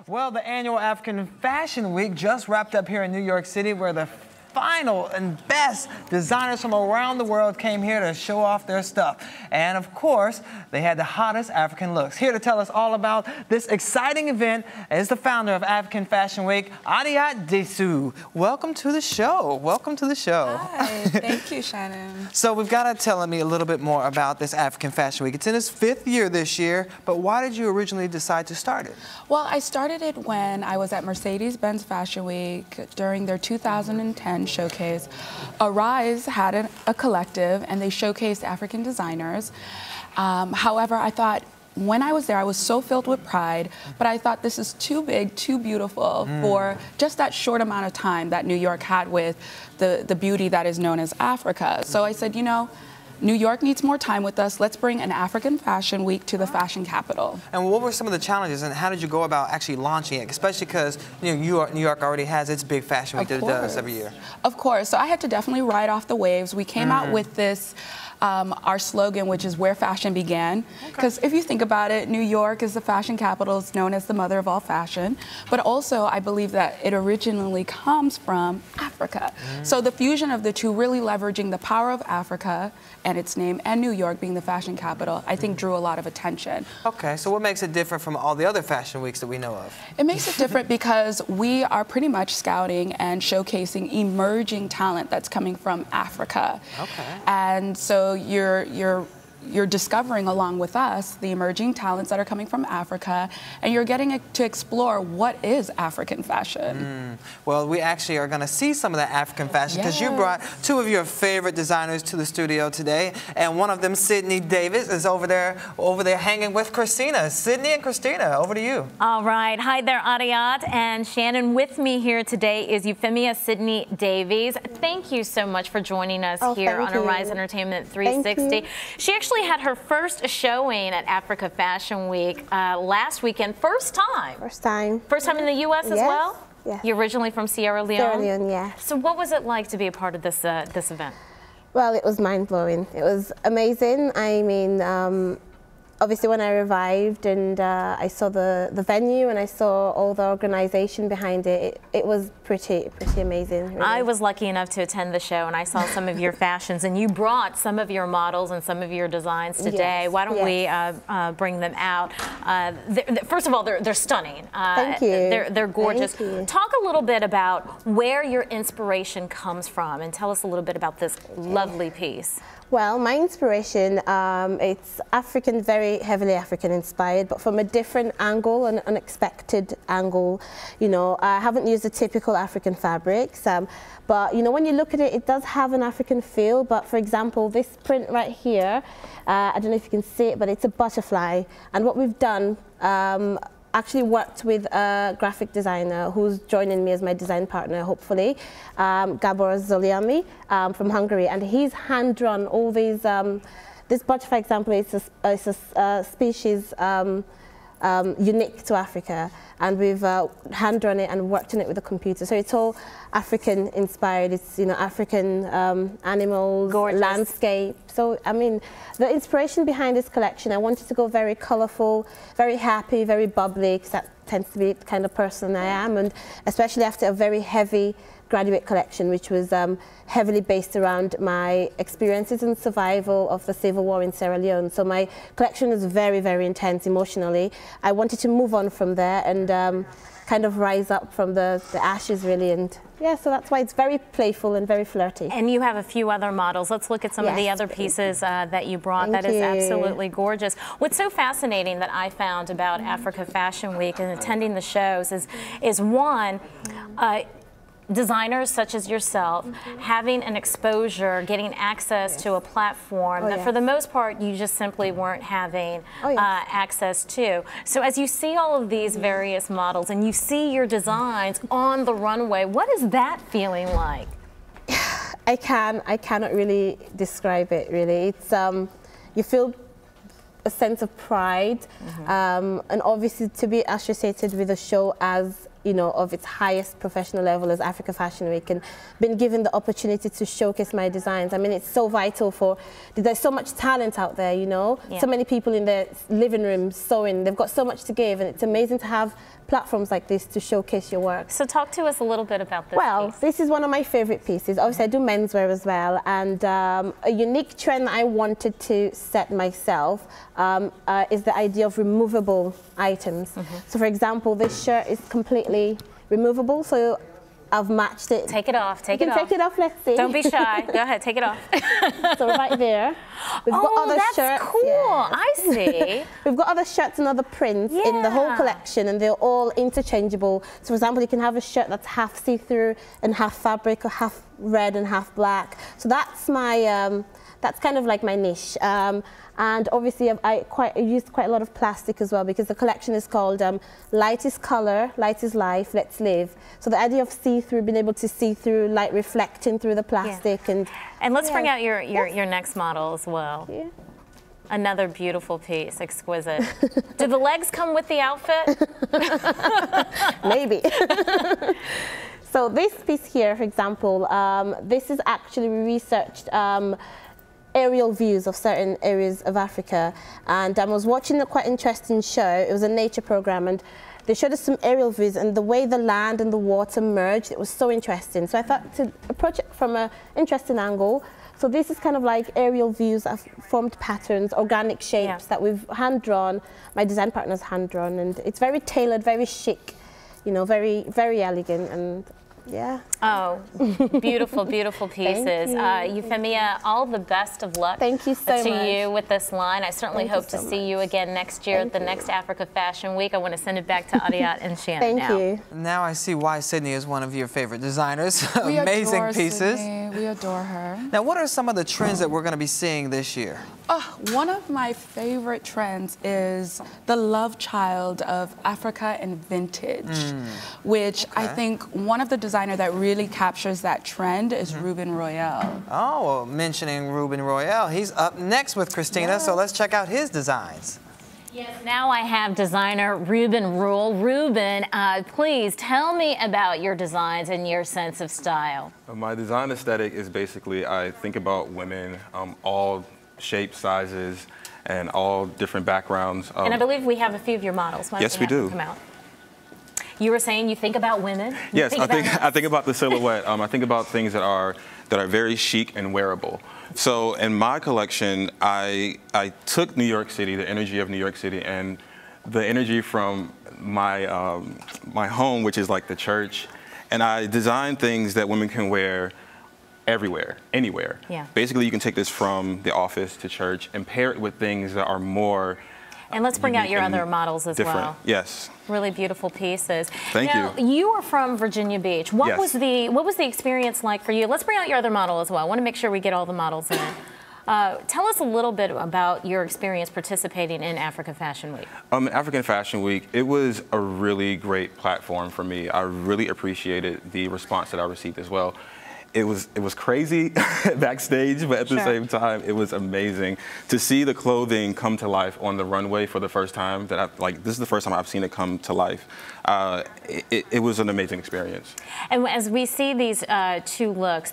Well, the annual African Fashion Week just wrapped up here in New York City, where the final and best designers from around the world came here to show off their stuff. And of course, they had the hottest African looks. Here to tell us all about this exciting event is the founder of African Fashion Week, Adiat Disu. Welcome to the show. Welcome to the show. Hi, thank you, Shannon. So we've got to tell me a little bit more about this African Fashion Week. It's in its 5th year this year, but why did you originally decide to start it? Well, I started it when I was at Mercedes-Benz Fashion Week during their 2010 showcase. Arise had a collective, and they showcased African designers. However, I thought, when I was there, I was so filled with pride, but I thought this is too big, too beautiful for just that short amount of time that New York had with the beauty that is known as Africa. So I said, you know, New York needs more time with us. Let's bring an African Fashion Week to the fashion capital. And what were some of the challenges, and how did you go about actually launching it? Especially because New York already has its big fashion week that it does every year. Of course. So I had to definitely ride off the waves. We came out with this, our slogan, which is where fashion began. Because if you think about it, New York is the fashion capital. It's known as the mother of all fashion. But also, I believe that it originally comes from Africa. So the fusion of the two, really leveraging the power of Africa and its name, and New York being the fashion capital, I think drew a lot of attention. Okay, so what makes it different from all the other fashion weeks that we know of? It makes it different because we are pretty much scouting and showcasing emerging talent that's coming from Africa. Okay. And so you're discovering along with us the emerging talents that are coming from Africa, and you're getting to explore what is African fashion. Well, we actually are going to see some of that African fashion because you brought two of your favorite designers to the studio today, and one of them, Sydney-Davies, is over there hanging with Christina. Sydney and Christina, over to you. All right. Hi there, Adiat and Shannon. With me here today is Euphemia Sydney-Davies. Thank you so much for joining us here on Arise Entertainment 360. She actually had her first showing at Africa Fashion Week last weekend. First time. First time. First time in the U.S. as well? Yes. You're originally from Sierra Leone? Sierra Leone, yes. So what was it like to be a part of this this event? Well, it was mind-blowing. It was amazing. I mean, obviously when I arrived and I saw the venue and I saw all the organization behind it, it was pretty amazing. Really. I was lucky enough to attend the show, and I saw some of your fashions, and you brought some of your models and some of your designs today. Yes, Why don't we bring them out? First of all, they're stunning. Thank you. They're gorgeous. Thank you. Talk a little bit about where your inspiration comes from, and tell us a little bit about this lovely piece. Well, my inspiration, it's African, very heavily African inspired, but from a different angle, an unexpected angle. You know, I haven't used the typical African fabrics, but you know, when you look at it, it does have an African feel. But for example, this print right here, I don't know if you can see it, but it's a butterfly. And what we've done, actually worked with a graphic designer who's joining me as my design partner, hopefully, Gabor Zoliami from Hungary, and he's hand-drawn all these. This butterfly example is a species unique to Africa, and we've hand-drawn it and worked on it with a computer. So it's all African inspired. It's, you know, African animals, landscape. So I mean, the inspiration behind this collection, I wanted to go very colorful, very happy, very bubbly, because that tends to be the kind of person I am, and especially after a very heavy graduate collection, which was heavily based around my experiences and survival of the civil war in Sierra Leone. So my collection is very intense emotionally. I wanted to move on from there and kind of rise up from the ashes, really. And yeah, so that's why it's very playful and very flirty. And you have a few other models. Let's look at some of the other pieces that you brought. That is absolutely gorgeous. What's so fascinating that I found about Africa Fashion Week and attending the shows is one, designers such as yourself having an exposure, getting access to a platform that for the most part you just simply weren't having access to. So as you see all of these various models and you see your designs on the runway, what is that feeling like? I cannot really describe it, really. It's you feel a sense of pride, and obviously to be associated with a show as you know, of its highest professional level as Africa Fashion Week, and been given the opportunity to showcase my designs. I mean, it's so vital for, there's so much talent out there, you know, so many people in their living rooms sewing, they've got so much to give, and it's amazing to have platforms like this to showcase your work. So talk to us a little bit about this piece. This is one of my favorite pieces. Obviously, I do menswear as well, and a unique trend that I wanted to set myself is the idea of removable items. So, for example, this shirt is completely removable, so I've matched it. Take it off, take it off. Take it off, let's see. Don't be shy. Go ahead, take it off. So right there. We've got other that's shirts. Cool. I see. We've got other shirts and other prints in the whole collection, and they're all interchangeable. So, for example, you can have a shirt that's half see-through and half fabric, or half red and half black. So that's my, that's kind of like my niche. And obviously, I used quite a lot of plastic as well, because the collection is called Light is Color, Light is Life, Let's Live. So the idea of see-through, being able to see through, light reflecting through the plastic. And let's bring out your next model as well. Another beautiful piece, exquisite. Do the legs come with the outfit? Maybe. So this piece here, for example, this is actually, we researched aerial views of certain areas of Africa, and I was watching a quite interesting show. It was a nature program, and they showed us some aerial views, and the way the land and the water merged, it was so interesting. So I thought to approach it from an interesting angle. So this is kind of like aerial views that have formed patterns, organic shapes that we've hand-drawn, my design partner's hand-drawn, and it's very tailored, very chic, you know, very, very elegant, and Oh, beautiful, beautiful pieces. Euphemia, all the best of luck Thank you so to much. you with this line. I certainly hope to see you again next year at the next Africa Fashion Week. I want to send it back to Adiat and Shannon now. Thank you. Now I see why Sydney is one of your favorite designers. We Amazing adore pieces. Sydney. We adore her. Now, what are some of the trends that we're going to be seeing this year? One of my favorite trends is the love child of Africa and vintage, which I think one of the designers that really captures that trend is Reuben Royale. Oh, well, mentioning Reuben Royale, he's up next with Christina, so let's check out his designs. Yes, now I have designer Reuben Royale. Reuben, please tell me about your designs and your sense of style. My design aesthetic is basically, I think about women, all shapes, sizes, and all different backgrounds. And I believe we have a few of your models. Yes, we do. Come out. You were saying you think about women? Yes, I think about the silhouette. I think about things that are very chic and wearable. So in my collection, I took New York City, the energy of New York City, and the energy from my my home, which is like the church, and I designed things that women can wear everywhere, anywhere. Yeah. Basically, you can take this from the office to church and pair it with things that are more. And let's bring out your other models as well. Yes. Really beautiful pieces. Thank you. You are from Virginia Beach. What was the experience like for you? Let's bring out your other model as well. I want to make sure we get all the models in. Tell us a little bit about your experience participating in Africa Fashion Week. African Fashion Week, it was a really great platform for me. I really appreciated the response that I received as well. It was crazy backstage, but at the same time, it was amazing to see the clothing come to life on the runway for the first time. This is the first time I've seen it come to life. It was an amazing experience. And as we see these two looks,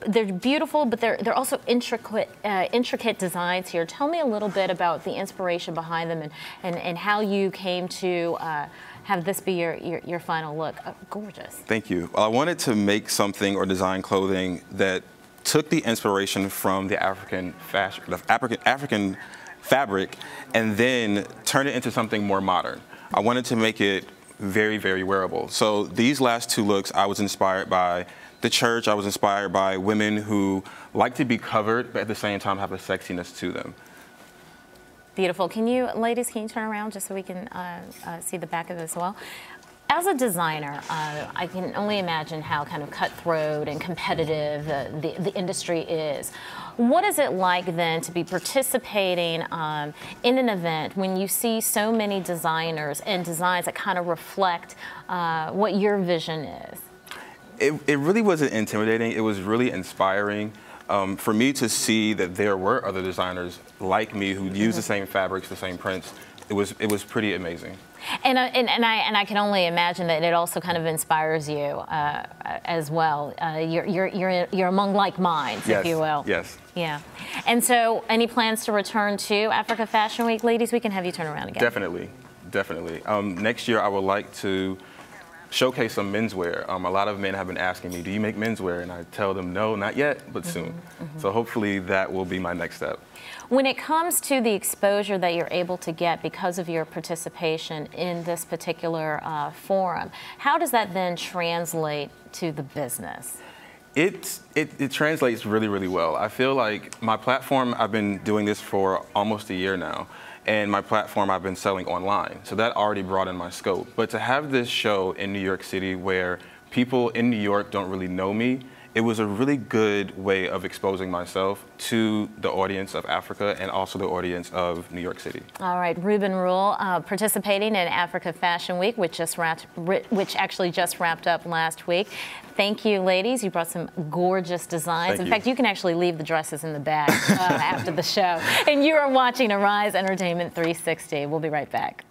they're beautiful, but they're also intricate designs here. Tell me a little bit about the inspiration behind them and how you came to have this be your final look. Gorgeous. Thank you. Well, I wanted to make something or design clothing that took the inspiration from the African fashion, African fabric, and then turn it into something more modern. I wanted to make it very, very wearable. So these last two looks, I was inspired by the church. I was inspired by women who like to be covered, but at the same time have a sexiness to them. Beautiful. Ladies, can you turn around just so we can see the back of it as well? As a designer, I can only imagine how kind of cutthroat and competitive the industry is. What is it like then to be participating in an event when you see so many designers and designs that kind of reflect what your vision is? It really wasn't intimidating. It was really inspiring. For me to see that there were other designers like me who use the same fabrics, the same prints, it was pretty amazing. And I can only imagine that it also kind of inspires you as well. You're among like minds, yes, if you will. Yes. Yeah. And so, any plans to return to Africa Fashion Week, ladies? We can have you turn around again. Definitely, definitely. Next year, I would like to showcase some menswear. A lot of men have been asking me, "Do you make menswear?" And I tell them, "No, not yet, but soon." So hopefully, that will be my next step. When it comes to the exposure that you're able to get because of your participation in this particular forum, how does that then translate to the business? It translates really, really well. I feel like my platform, I've been doing this for almost a year now, and my platform I've been selling online. So that already broadened my scope. But to have this show in New York City where people in New York don't really know me, it was a really good way of exposing myself to the audience of Africa and also the audience of New York City. All right, Reuben Royale participating in Africa Fashion Week, which actually just wrapped up last week. Thank you, ladies. You brought some gorgeous designs. In fact, you can actually leave the dresses in the bag after the show. And you are watching Arise Entertainment 360. We'll be right back.